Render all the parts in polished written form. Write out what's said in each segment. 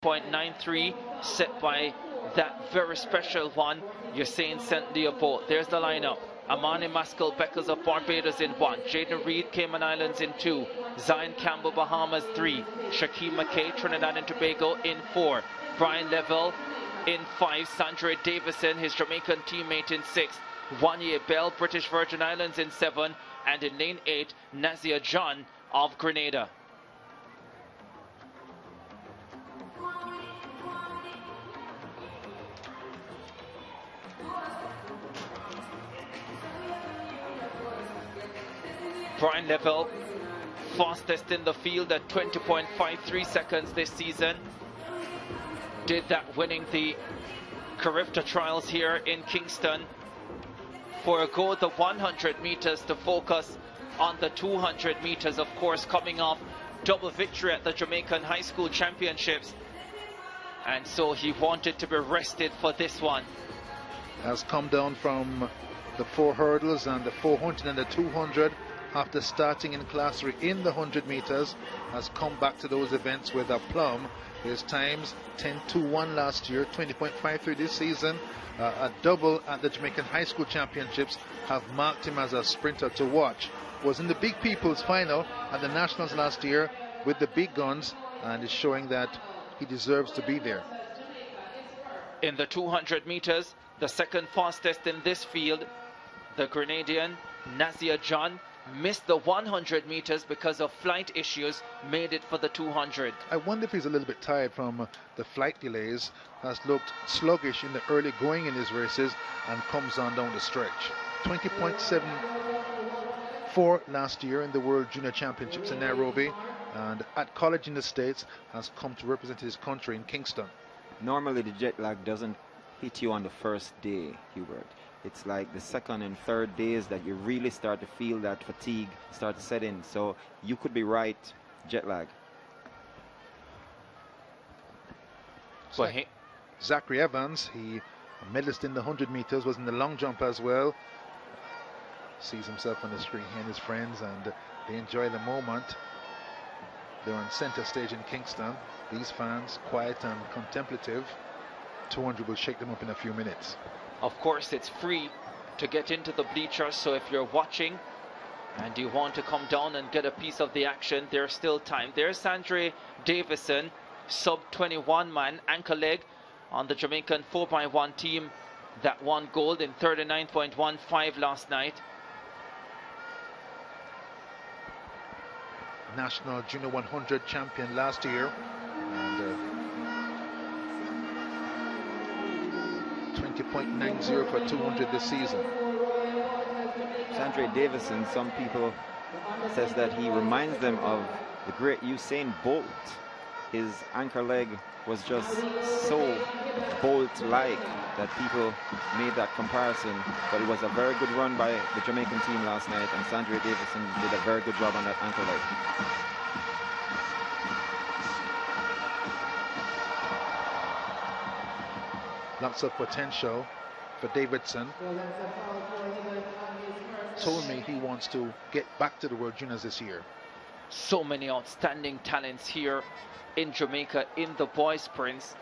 0.93 set by that very special one, Usain St. Leopold. There's the lineup. Amani Maskell Beckers of Barbados in 1, Jaden Reed, Cayman Islands in 2, Zion Campbell, Bahamas 3, Shaquem McKay, Trinidad and Tobago in 4, Brian Level in 5, Sandra Davison, his Jamaican teammate in 6, Wanye Bell, British Virgin Islands in 7, and in lane 8, Nazia John of Grenada. Brian Level, fastest in the field at 20.53 seconds this season. Did that winning the Carifta Trials here in Kingston. Forego the 100 meters to focus on the 200 meters, of course, coming off double victory at the Jamaican High School Championships. And so he wanted to be rested for this one. Has come down from the 4 hurdles and the 400 and the 200. After starting in class 3 in the 100 meters, has come back to those events with a plum. His times 10.21 last year, 20.53 this season. A double at the Jamaican High School Championships have marked him as a sprinter to watch. Was in the Big People's final at the Nationals last year with the big guns, and is showing that he deserves to be there. In the 200 meters, the second fastest in this field, the Grenadian Nazia John missed the 100 meters because of flight issues, made it for the 200. I wonder if he's a little bit tired from the flight delays. Has looked sluggish in the early going in his races and comes on down the stretch. 20.74 last year in the World Junior Championships in Nairobi, and at college in the States has come to represent his country in Kingston. Normally the jet lag doesn't hit you on the first day, Hubert. It's like the second and third days that you really start to feel that fatigue start to set in. So you could be right, jet lag. Zachary Evans, he a medalist in the 100 meters, was in the long jump as well. Sees himself on the screen, he and his friends, and they enjoy the moment. They're on center stage in Kingston. These fans, quiet and contemplative. 200 will shake them up in a few minutes. Of course, it's free to get into the bleachers, so if you're watching and you want to come down and get a piece of the action, there's still time. There's Sandra Davison, sub-21 man, anchor leg on the Jamaican 4x1 team that won gold in 39.15 last night. National Junior 100 champion last year, and 20.90 for 200 this season. Sandra Davison, some people says that he reminds them of the great Usain Bolt. His anchor leg was just so Bolt-like that people made that comparison. But it was a very good run by the Jamaican team last night, and Sandra Davison did a very good job on that anchor leg. Lots of potential for Davidson. Told me he wants to get back to the World Juniors this year. So many outstanding talents here in Jamaica in the boys sprints.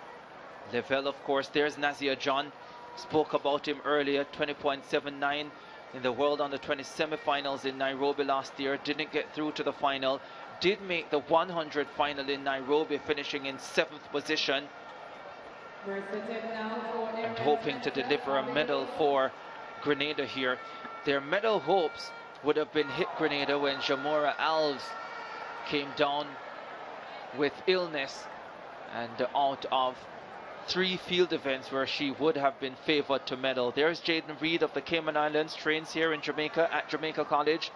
Level, of course, there's Nazia John. Spoke about him earlier, 20.79 in the World Under-20 semi-finals in Nairobi last year. Didn't get through to the final. Did make the 100 final in Nairobi, finishing in 7th position. And hoping to deliver a medal for Grenada here. Their medal hopes would have been hit Grenada when Jamora Alves came down with illness and out of 3 field events where she would have been favored to medal. There's Jaden Reed of the Cayman Islands, trains here in Jamaica at Jamaica College.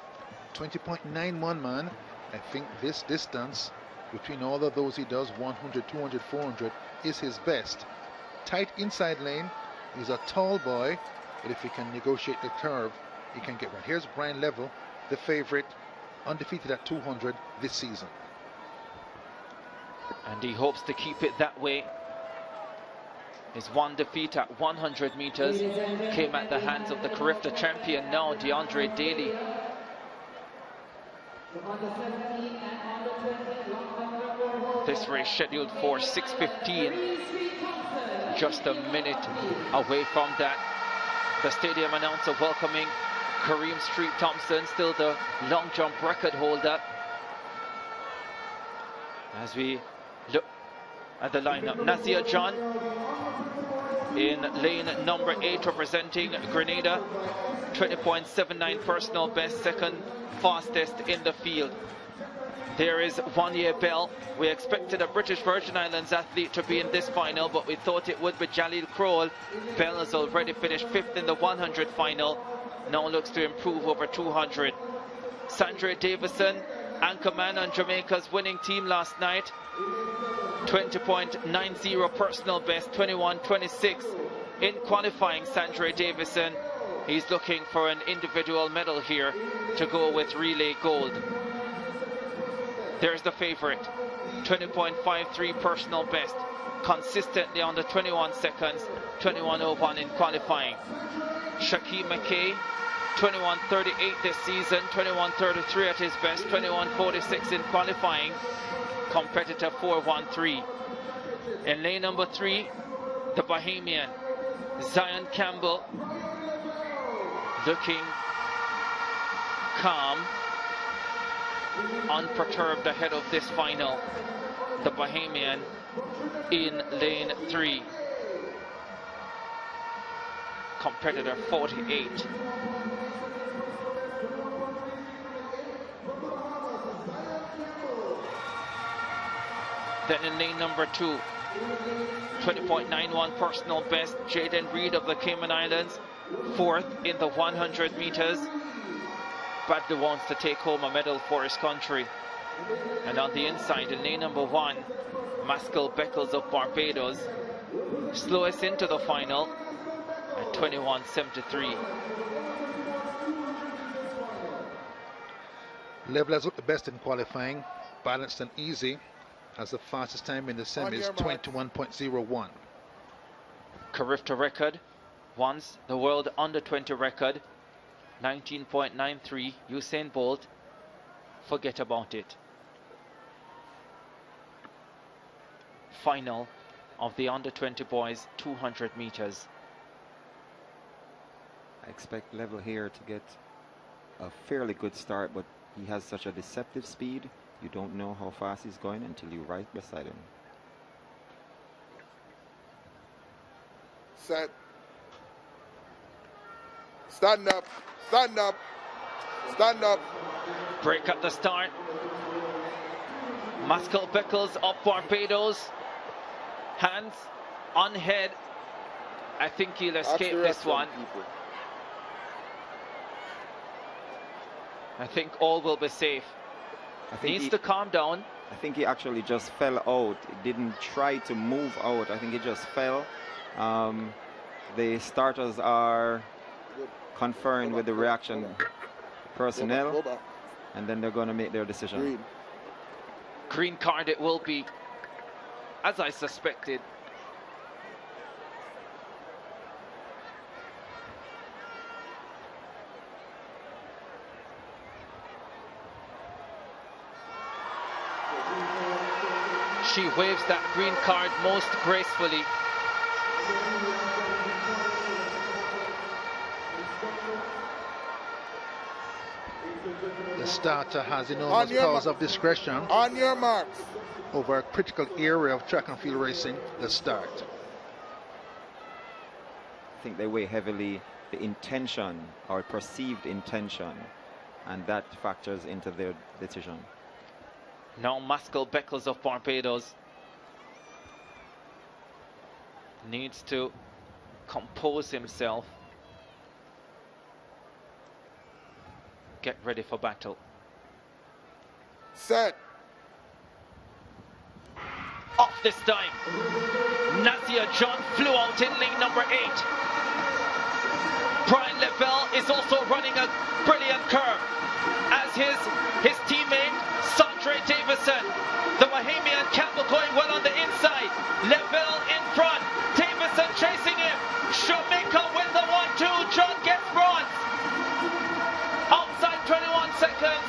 20.91 man. I think this distance between all of those he does, 100, 200, 400, is his best. Tight inside lane. He's a tall boy, but if he can negotiate the curve, he can get one. Here's Brian Level, the favorite, undefeated at 200 this season. And he hopes to keep it that way. His one defeat at 100 meters came at the hands of the Carifta champion now, DeAndre Daly. On the 17 and on the 20, This race scheduled for 6:15. Just a minute away from that. The stadium announcer welcoming Kareem Street Thompson, still the long jump record holder. As we look at the lineup, Nazir John in lane number 8 representing Grenada, 20.79 personal best, second fastest in the field. There is Wanye Bell. We expected a British Virgin Islands athlete to be in this final, but we thought it would be Jalil Kroll. Bell has already finished 5th in the 100 final, now looks to improve over 200. Sandra Davison, anchorman on Jamaica's winning team last night, 20.90 personal best, 21.26 in qualifying. Sandra Davison, he's looking for an individual medal here to go with relay gold. There's the favorite, 20.53 personal best, consistently under 21 seconds, 21.01 in qualifying. Shaquem McKay, 21.38 this season, 21.33 at his best, 21.46 in qualifying, competitor 4.13. In lane number 3, the Bahamian, Zion Campbell, looking calm, unperturbed ahead of this final. The Bahamian in lane 3, competitor 48. Then in lane number 2, 20.91 personal best, Jaden Reed of the Cayman Islands, 4th in the 100 meters. Badly wants to take home a medal for his country. And on the inside, in lane number 1, Maskell Beckles of Barbados, slowest into the final at 21.73. Level has looked the best in qualifying, balanced and easy, as the fastest time in the semis, 21.01. Carifta record, once the world under 20 record, 19.93. Usain Bolt, forget about it. Final of the under 20 boys 200 meters. I expect Level here to get a fairly good start, but he has such a deceptive speed. You don't know how fast he's going until you're right beside him. Set. Stand up. Stand up. Stand up. Break at the start. Maskell Beckles of Barbados. Hands on head. I think he'll escape this one. I think all will be safe. Needs to calm down. I think he actually just fell out. He didn't try to move out. I think he just fell. The starters are conferring with the reaction personnel, and then they're going to make their decision. Green card it will be, as I suspected. She waves that green card most gracefully. The starter has enormous powers of discretion On your marks. over a critical area of track and field racing, the start. I think they weigh heavily the intention or perceived intention, and that factors into their decision. Now Maskell Beckles of Barbados needs to compose himself, get ready for battle. Set. Off this time. Nazir John flew out in lane number 8. Brian Lavelle is also running a brilliant curve, as his teammate Sandra Davison. The Bahamian Campbell going well on the inside. Lavelle in front. Davison chasing him. Jamaica win the 1-2. John gets bronze. Outside 21 seconds,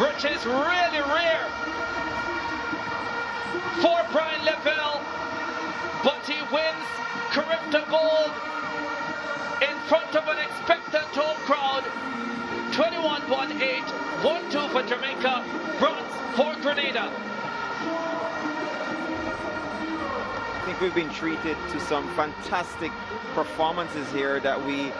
which is really rare. Grenada. I think we've been treated to some fantastic performances here that we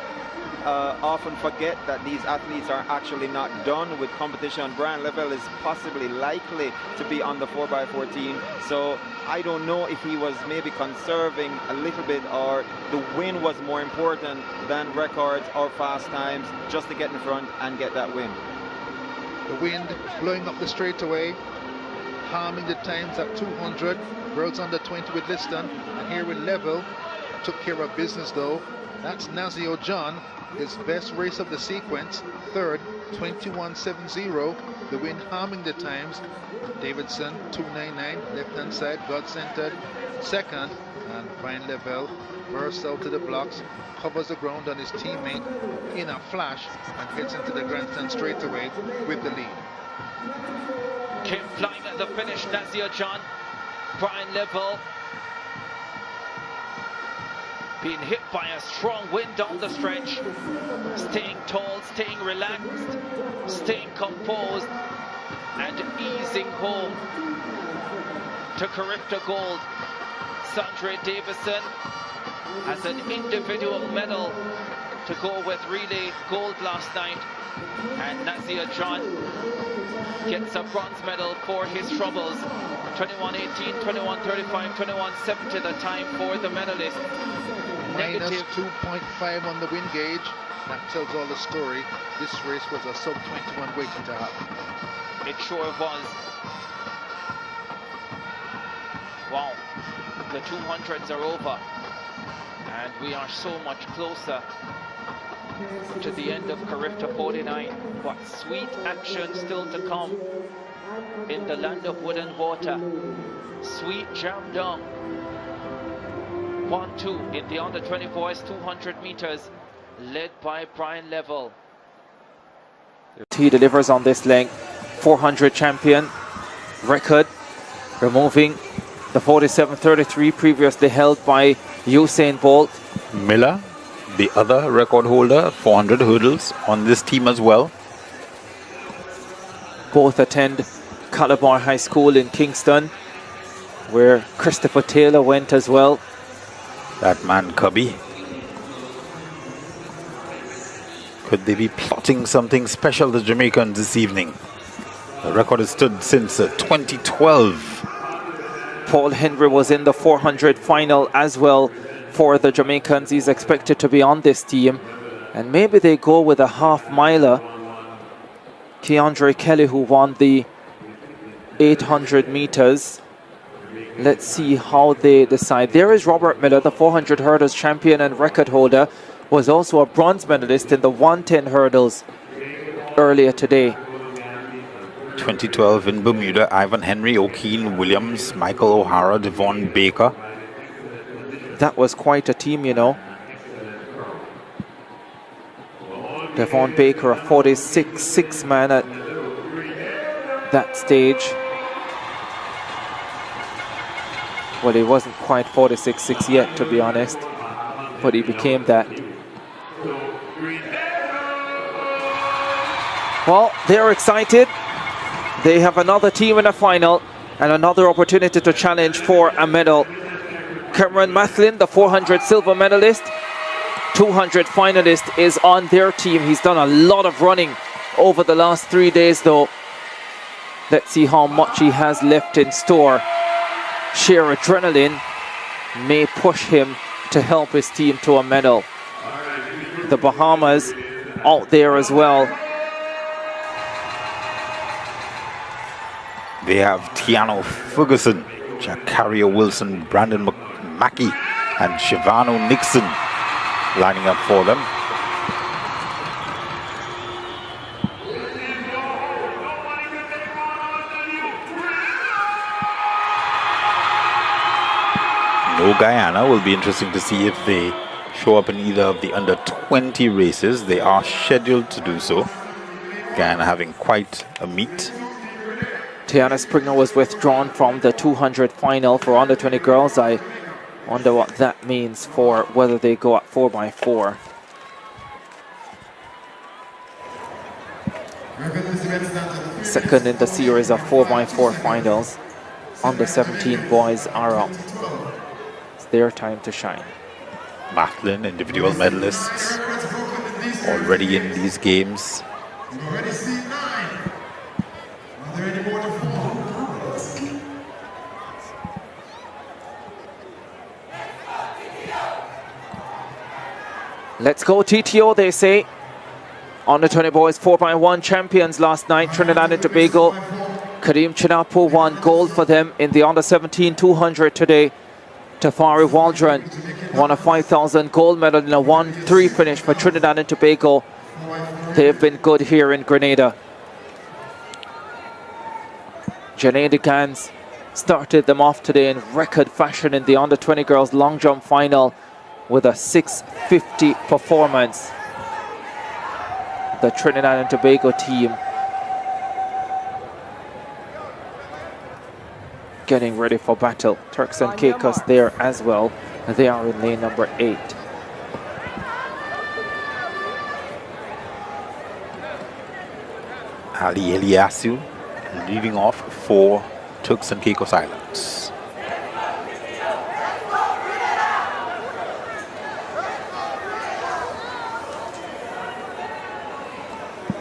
often forget that these athletes are actually not done with competition. Brian Lavelle is possibly likely to be on the 4x4 team, so I don't know if he was maybe conserving a little bit or the win was more important than records or fast times just to get in front and get that win. The wind blowing up the straightaway, harming the times at 200. World's under 20 with Liston, and here with Level took care of business though. That's Nazio John, his best race of the sequence, third, 21.70. The wind harming the times. Davidson 2.99, left hand side, God centered, second, and Brian Lavelle bursts out to the blocks, covers the ground on his teammate in a flash, and heads into the grandstand straight away with the lead. Came flying at the finish, Nazio John. Brian Lavelle being hit by a strong wind down the stretch, staying tall, staying relaxed, staying composed, and easing home to Carifta Gold. Sandra Davison has an individual medal to go with relay gold last night, and Nazio John gets a bronze medal for his troubles. 21.18, 21.35, 21.70 the time for the medalist. Minus 2.5 on the wind gauge. That tells all the story. This race was a sub-21 waiting to happen. It sure was. Wow, the 200s are over, and we are so much closer to the end of Carifta 49. But sweet action still to come in the land of wood and water. Sweet jam down. 1-2 in the under 24s 200 meters, led by Brian Lavelle. He delivers on this length. 400 champion record, removing the 47.33 previously held by Usain Bolt. Miller, the other record holder, 400 hurdles on this team as well. Both attend Calabar High School in Kingston, where Christopher Taylor went as well. That man Cubby. Could they be plotting something special, the Jamaicans, this evening? The record has stood since 2012. Paul Henry was in the 400 final as well for the Jamaicans. He's expected to be on this team. And maybe they go with a half miler. Keandre Kelly, who won the 800 meters. Let's see how they decide. There is Robert Miller, the 400 hurdles champion and record holder, was also a bronze medalist in the 110 hurdles earlier today. 2012 in Bermuda, Ivan Henry, O'Keen Williams, Michael O'Hara, Devon Baker. That was quite a team, you know. Devon Baker, a 46-6 man at that stage. Well, he wasn't quite 46-6 yet, to be honest, but he became that. Well, they're excited. They have another team in a final and another opportunity to challenge for a medal. Cameron Mathlin, the 400 silver medalist, 200 finalist, is on their team. He's done a lot of running over the last 3 days, though. Let's see how much he has left in store. Sheer adrenaline may push him to help his team to a medal. The Bahamas out there as well. They have Tiano Ferguson, Jakaria Wilson, Brandon Mackey, and Shivano Nixon lining up for them. No Guyana. Will be interesting to see if they show up in either of the under 20 races. They are scheduled to do so. Guyana having quite a meet. Tiana Springer was withdrawn from the 200 final for under 20 girls. I wonder what that means for whether they go at 4x4. second in the series of 4x4 finals. Under 17 boys are up. It's their time to shine. Matlin, individual medalists, already in these games. Let's go TTO, they say. Under 20 boys 4x1 champions last night, Trinidad and Tobago. Kareem Chinapo won gold for them in the under 17 200 today. Tafari Waldron won a 5,000 gold medal in a 1-3 finish for Trinidad and Tobago. They've been good here in Grenada. Janae Gans started them off today in record fashion in the under 20 girls long jump final with a 6:50 performance. The Trinidad and Tobago team getting ready for battle. Turks and Caicos there as well. They are in lane number 8. Ali Eliasu leading off for Turks and Caicos Islands.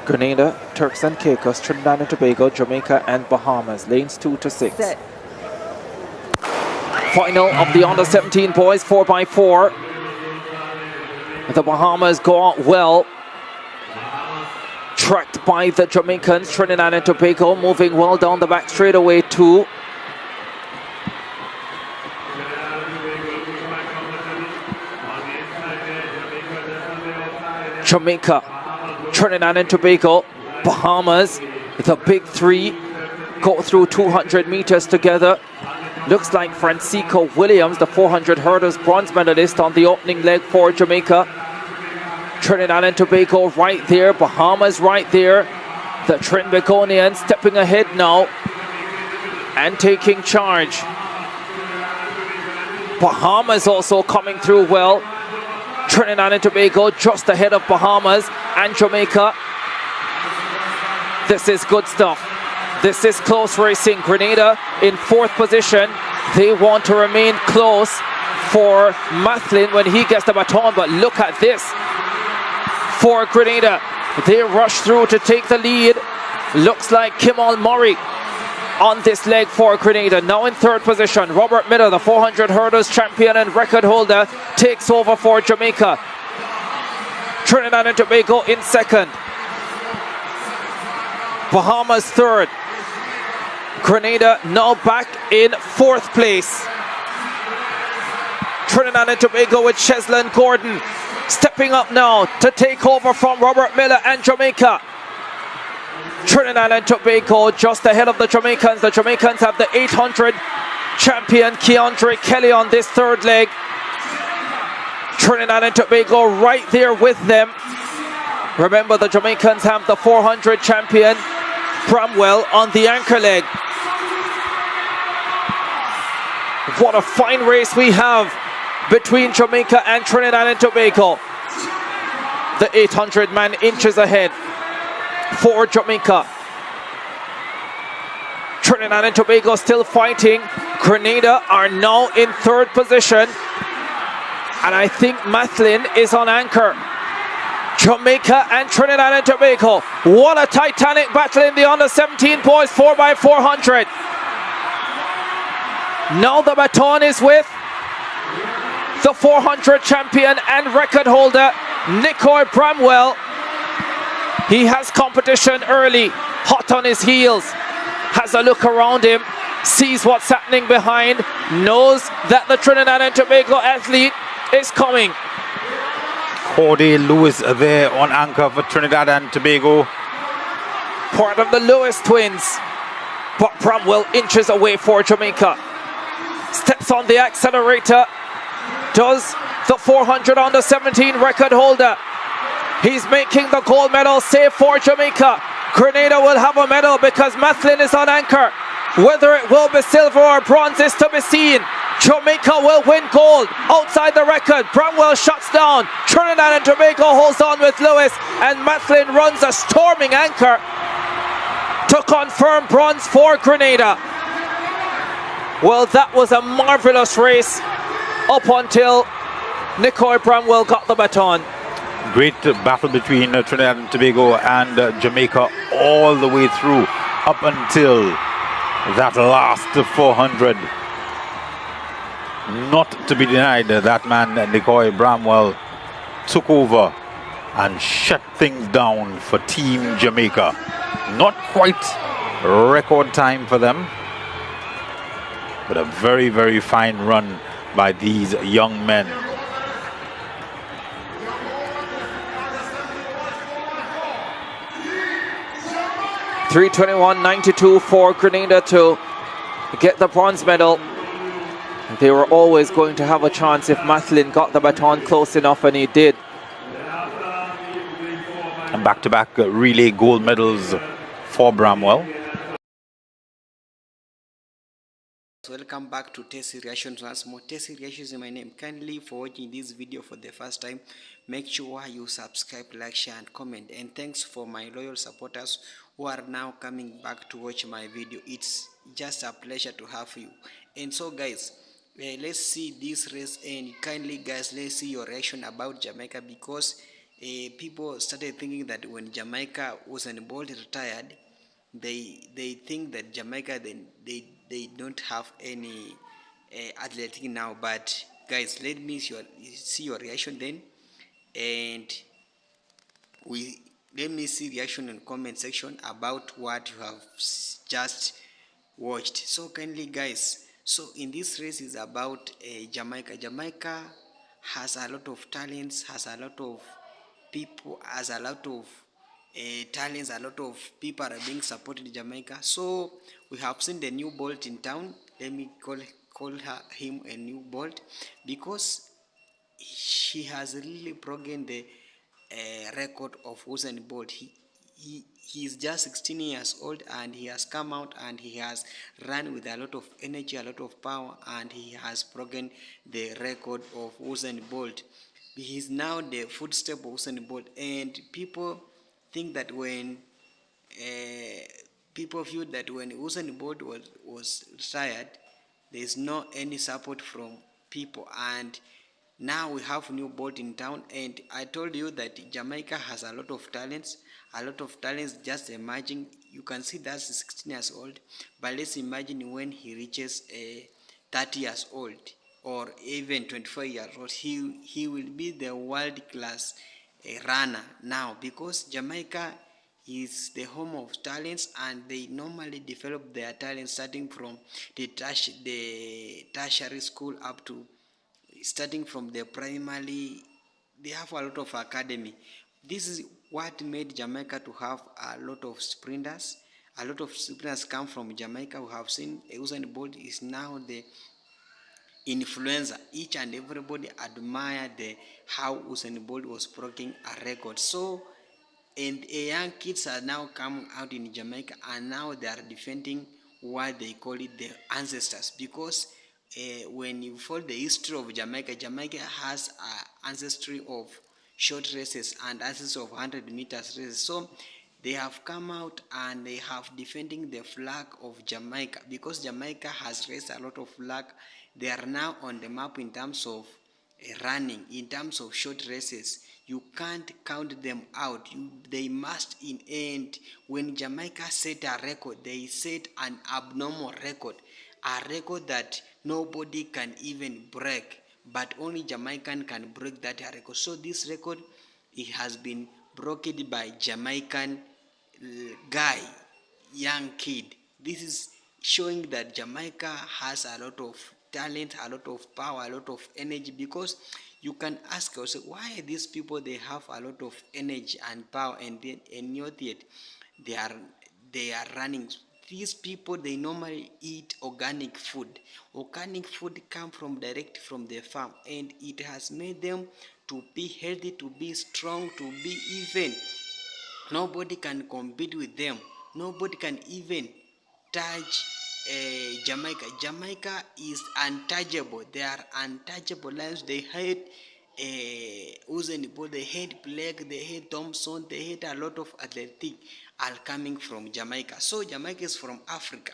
Grenada, Turks and Caicos, Trinidad and Tobago, Jamaica and Bahamas. Lanes 2 to 6. Set. Final of the under 17 boys 4x4. The Bahamas go out well. Tracked by the Jamaicans, Trinidad and Tobago moving well down the back straightaway too. Jamaica, Trinidad and Tobago, Bahamas, the big three go through 200 meters together. Looks like Francisco Williams, the 400 hurdles bronze medalist on the opening leg for Jamaica. Trinidad and Tobago right there, Bahamas right there. The Trinbagonians stepping ahead now and taking charge. Bahamas also coming through well. Trinidad and Tobago just ahead of Bahamas and Jamaica. This is good stuff. This is close racing. Grenada in 4th position. They want to remain close for Mathlin when he gets the baton, but look at this. For Grenada, they rush through to take the lead. Looks like Kimal Murray on this leg for Grenada. Now in 3rd position, Robert Miller, the 400 hurdles champion and record holder, takes over for Jamaica. Trinidad and Tobago in 2nd. Bahamas 3rd. Grenada now back in 4th place. Trinidad and Tobago with Cheslin Gordon stepping up now to take over from Robert Miller and Jamaica. Trinidad and Tobago just ahead of the Jamaicans. The Jamaicans have the 800 champion Keandre Kelly on this 3rd leg. Trinidad and Tobago right there with them. Remember, the Jamaicans have the 400 champion Bramwell on the anchor leg. What a fine race we have between Jamaica and Trinidad and Tobago. The 800 man inches ahead for Jamaica. Trinidad and Tobago still fighting. Grenada are now in 3rd position. And I think Mathlin is on anchor. Jamaica and Trinidad and Tobago. What a titanic battle in the under 17 boys 4x400. Now the baton is with the 400 champion and record holder Nicoy Bramwell. He has competition early, hot on his heels, has a look around him, sees what's happening behind, knows that the Trinidad and Tobago athlete is coming. Corday Lewis there on anchor for Trinidad and Tobago. Part of the Lewis twins, but Bramwell inches away for Jamaica. Steps on the accelerator, does the 400 under 17 record holder. He's making the gold medal save for Jamaica. Grenada will have a medal because Mathlin is on anchor. Whether it will be silver or bronze is to be seen. Jamaica will win gold outside the record. Bramwell shuts down. Trinidad and Tobago holds on with Lewis, and Mathlin runs a storming anchor. to confirm bronze for Grenada. Well, that was a marvelous race up until Nicole Bramwell got the baton. Great battle between Trinidad and Tobago and Jamaica all the way through up until that last 400. Not to be denied, that man Nicole Bramwell took over and shut things down for Team Jamaica. Not quite record time for them, but a very, very fine run by these young men. .321.92 for Grenada to get the bronze medal. They were always going to have a chance if Mathlin got the baton close enough, and he did. And back-to-back relay gold medals for Bramwell. Welcome back to Tasty Reactions once more. Tasty Reactions is my name. Kindly for watching this video for the first time, make sure you subscribe, like, share and comment. And thanks for my loyal supporters who are now coming back to watch my video. It's just a pleasure to have you. And so guys, let's see this race, and kindly guys, let's see your reaction about Jamaica, because people started thinking that when Jamaica Usain Bolt retired, they think that Jamaica they don't have any athletic now. But guys, let me see your reaction then, and let me see reaction in comment section about what you have just watched. So kindly guys, so in this race is about Jamaica. Jamaica has a lot of talents, has a lot of people, has a lot of talents, a lot of people are being supported in Jamaica. So we have seen the new Bolt in town. Let me call him a new Bolt, because she has really broken the record of Usain Bolt. He is just 16 years old, and he has come out and he has run with a lot of energy, a lot of power, and he has broken the record of Usain Bolt. He is now the footstep of Usain Bolt, and people think that when people feel that when Usain Bolt was retired, there is no any support from people, and now we have new Bolt in town. And I told you that Jamaica has a lot of talents, just emerging. You can see that's 16 years old, but let's imagine when he reaches 30 years old or even 24 years old, he will be the world class runner now, because Jamaica is the home of talents, and they normally develop their talents starting from the tertiary school up to starting from the primary. They have a lot of academy. This is what made Jamaica to have a lot of sprinters. A lot of sprinters come from Jamaica. We have seen Usain Bolt is now the influencer. Each and everybody admire how Usain Bolt was breaking a record. So, and young kids are now coming out in Jamaica, and now they are defending what they call it the ancestors, because when you follow the history of Jamaica, Jamaica has an ancestry of short races and ancestry of 100 meters races. So they have come out and they have defending the flag of Jamaica, because Jamaica has raised a lot of flag. They are now on the map in terms of running, in terms of short races. You can't count them out. They must in end. When Jamaica set a record, they set an abnormal record, a record that nobody can even break, but only Jamaican can break that record. So this record, it has been broken by Jamaican guy, young kid. This is showing that Jamaica has a lot of talent, a lot of power, a lot of energy, because you can ask yourself, why these people, they have a lot of energy and power, and yet they are running. These people, they normally eat organic food. Organic food come from direct from the farm, and it has made them to be healthy, to be strong, to be even. Nobody can compete with them. Nobody can even touch Jamaica. Jamaica is untouchable. They are untouchable lions. They hate Usain Bolt, they hate Blake, they hate Thompson, they hate a lot of athletic are coming from Jamaica. So Jamaica is from Africa.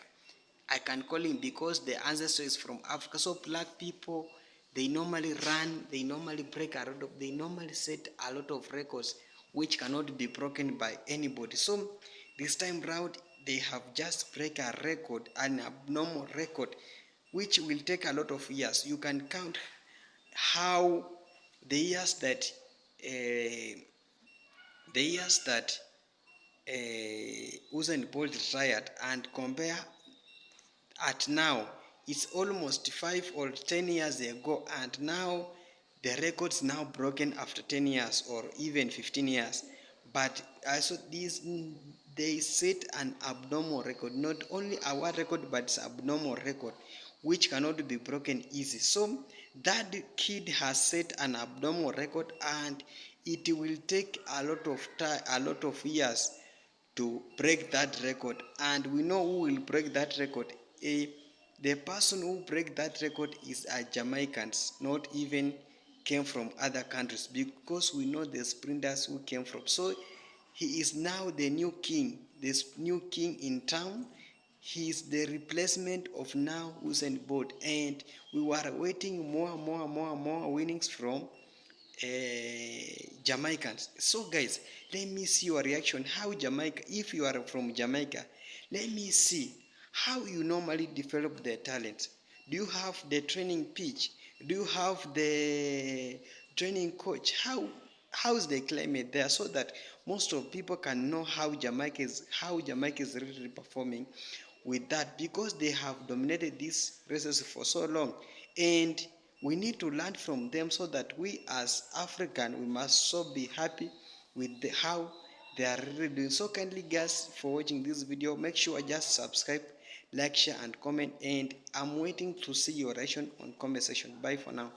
I can call him because the ancestor is from Africa. So black people, they normally run, they normally break a lot of, they normally set a lot of records which cannot be broken by anybody. So this time round, they have just break a record, an abnormal record, which will take a lot of years. You can count how the years that Usain Bolt retired and compare at now. It's almost 5 or 10 years ago, and now the record's now broken after 10 years or even 15 years. But also they set an abnormal record, not only our record, but it's abnormal record, which cannot be broken easy. So that kid has set an abnormal record, and it will take a lot of time, a lot of years to break that record. And we know who will break that record. The person who break that record is a Jamaicans, not even came from other countries, because we know the sprinters who came from. So he is now the new king, this new king in town. He is the replacement of now Usain Bolt, and we were waiting more winnings from Jamaicans. So guys, let me see your reaction. How Jamaica, if you are from Jamaica, let me see how you normally develop the talent. Do you have the training pitch? Do you have the training coach? How's the climate there, so that most of people can know how Jamaica is really performing with that, because they have dominated these races for so long, and we need to learn from them, so that we as African, we must so be happy with how they are really doing. So kindly guys for watching this video, make sure just subscribe, like, share and comment, and I'm waiting to see your reaction on comment section. Bye for now.